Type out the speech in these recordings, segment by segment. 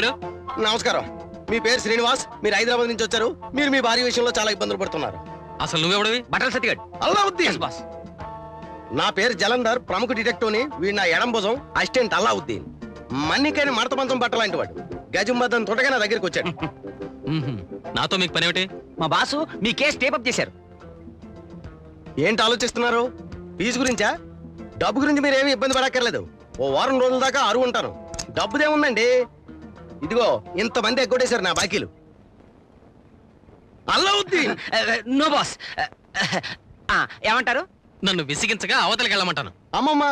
మీరు? నమస్కారం. మీ పేరు శ్రీనివాస్, మీరు హైదరాబాద్ నుంచి వచ్చారు. మీరు మీ భార్య విషయంలో చాలా ఇబ్బందులు పడుతున్నారు. అసలు నువ్వెవడివి? బట్టల సత్తిగాడు. అల్లావుద్దీన్ బాస్. నా పేరు జలంధర్, ప్రముఖ డిటెక్టివ్ని. వీడు నా ఎడం భుజం, అసిస్టెంట్ అల్లావుద్దీన్. మన్నికైన మడత మంచం బట్టలాంటి వాడు. గజం మద్దం తొడగా నా దగ్గరికి వచ్చాడు. నాతో మీకు పని ఏమిటి? మా బాసు మీ కేసు టేపప్ చేశారు. ఏంటి ఆలోచిస్తున్నారు? ఫీజు గురించా? డబ్బు గురించి మీరేమీ ఇబ్బంది పడక్కర్లేదు. ఓ వారం రోజుల దాకా అరువు ఉంటాను. డబ్బుదేముందండి, ఇదిగో ఇంతమంది ఎగ్గొట్టేశారు నా బాకీలు. అల్లావుద్దీన్. No boss. ఏమంటారు? నన్ను విసిగించగా అవతలకి వెళ్ళమంటాను. అమ్మమ్మ,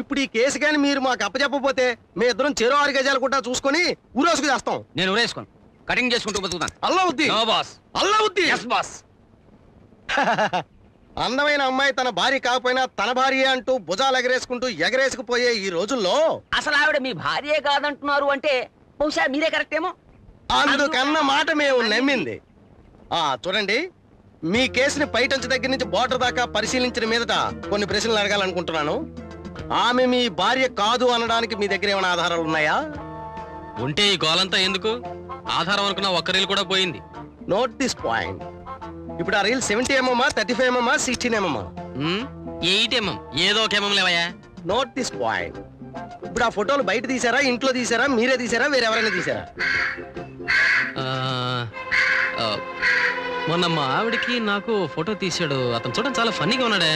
ఇప్పుడు ఈ కేసు కానీ మీరు మాకు అప్పచెప్పకపోతే మీ ఇద్దరం చెరో 6 గజాలు కూడా చూసుకొని ఊరేసుకు చేస్తాం. నేను ఊరేసుకోను, కటింగ్ చేసుకుంటూ బతుకుతాను. Allauddin. No boss. Allauddin. Yes boss. అందమైన అమ్మాయి తన భార్య కాకపోయినా తన భార్య అంటూ భుజాలు ఎగరేసుకుపోయే ఈ రోజుల్లో అసలు ఆవిడ మీ భార్యే కాదంటున్నారు అంటే బహుశా మీరే కరెక్ట్ ఏమో. అందుకన్న మాట మేము నమ్మింది. చూడండి, మీ కేసుని పైటంచు దగ్గర నుంచి బోర్డర్ దాకా పరిశీలించిన మీదట కొన్ని ప్రశ్నలు అడగాలనుకుంటున్నాను. ఆమె మీ భార్య కాదు అనడానికి మీ దగ్గర ఏమైనా ఆధారాలు ఉన్నాయా? ఉంటే ఈ గోలంతా ఎందుకు? ఆధారం అనుకున్న ఒక్క రీల్ కూడా పోయింది. Note this point. ఇప్పుడు ఆ reel 70 mm, 35 mm, 16 mm? 8 mm. ఏదో ఒక mm లేవయ్యా. Note this point. ఇప్పుడు ఆ ఫోటోలు బయట తీసారా, ఇంట్లో తీసారా, మీరే తీసారా, వేరెవరైనా తీసారా? మొన్న మా ఆవిడికి నాకు ఫోటో తీసాడు అతను. చూడండి, చాలా ఫన్నీగా ఉన్నాడే.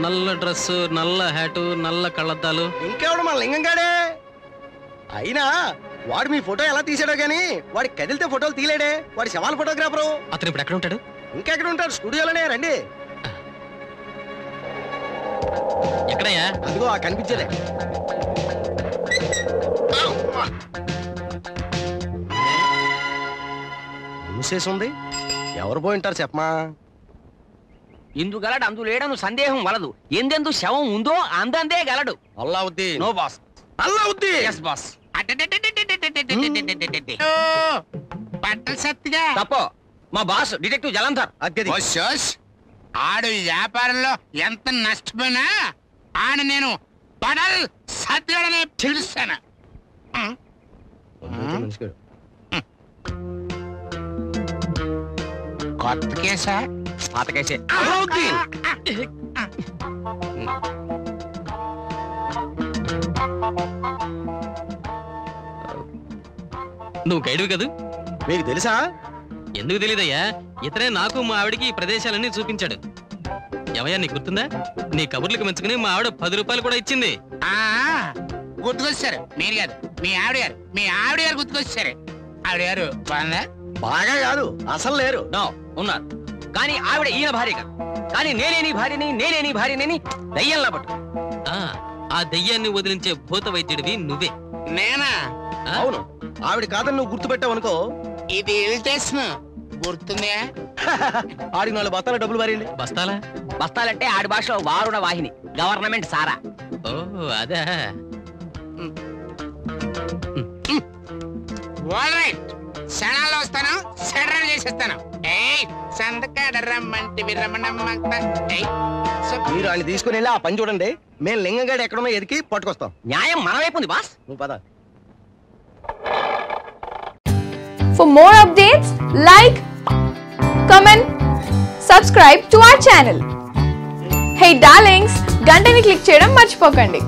నల్ల డ్రెస్, నల్ల హ్యాటు, నల్ల కళ్ళద్దాలు. ఇంకెవడు మన లింగంగాడే. అయినా వాడు మీ ఫోటో ఎలా తీసాడో గానీ వాడి కదిలితే ఫోటోలు తీలేడే. వాడి శవాల ఫోటోగ్రాఫరు. అతను ఇప్పుడు ఎక్కడ ఉంటాడు? ఇంకెక్కడ ఉంటాడు? స్టూడియోలోనే. రండి. ఎక్కడయ్యా? అదిగో ఆ కనిపించేదే. మూసేసుంది. ఎవరు పోయి ఉంటారు చెప్పమా? ఇందు గలడు అందు లేడను సందేహం వలదు. ఎందెందు శవం ఉందో అందందే గలడు. Allauddin. No boss. Allauddin. Yes boss. బట్టల సత్తిగా తప్పో. మా బాస్ డిటెక్టివ్ జలంధర్. అగ్గది. ఆడు వ్యాపారంలో ఎంత నష్టపోయినా ఆడ నేను బడల్ సత్తిగాడనే పిలుస్తాను. కొత్త కేసా? పాత కేసే. అల్లావుద్దీన్. నువ్వు గైడువి కదా? మీకు తెలుసా? ఎందుకు తెలీదయ్యా? ఇతనే నాకు మా ఆవిడికి ఈ ప్రదేశాలన్నీ చూపించాడు. ఎవయ్యా, నీకు గుర్తుందా? నీ కబుర్లకు మెచ్చుకుని మా ఆవిడ 10 రూపాయలు కూడా ఇచ్చింది. గుర్తుకొచ్చారు. మీరు కాదు, మీ ఆవిడ గారు. మీ ఆవిడ గారు గుర్తుకొచ్చారు. ఆవిడ గారు బాగా బాగా కాదు, అసలు లేరు. నో, ఉన్నారు. కానీ ఆవిడ ఈయన భార్య కాదు. కానీ నేనే నీ భార్యని దయ్యంలా పట్టు. ఆ దయ్యాన్ని వదిలించే భూత వైద్యుడివి నువ్వే. నేనా? అవును. ఆవిడ కాదని నువ్వు గుర్తుపెట్టావు అనుకో. ఇది ఇరిటేషన్ గుర్తుందే. ఆడికి 4 బస్తాల డబ్బులు మారింది. బస్తాలా? బస్తాలంటే ఆడి భాషలో వారుణ వాహిని, గవర్నమెంట్ సారా. ఓ అదే. క్షణాల్లో వస్తాను, సెడరల్ చేసేస్తాను. మీరు ఆయన తీసుకుని వెళ్ళి ఆ పని చూడండి. మేము లింగంగాడు ఎక్కడున్నా ఎదికి పట్టుకొస్తాం. న్యాయం మన వైపు ఉంది బాస్. నువ్వు పద. For more updates, like, comment, subscribe to our channel. Hey darlings, గంటని click చేయడం మర్చిపోకండి.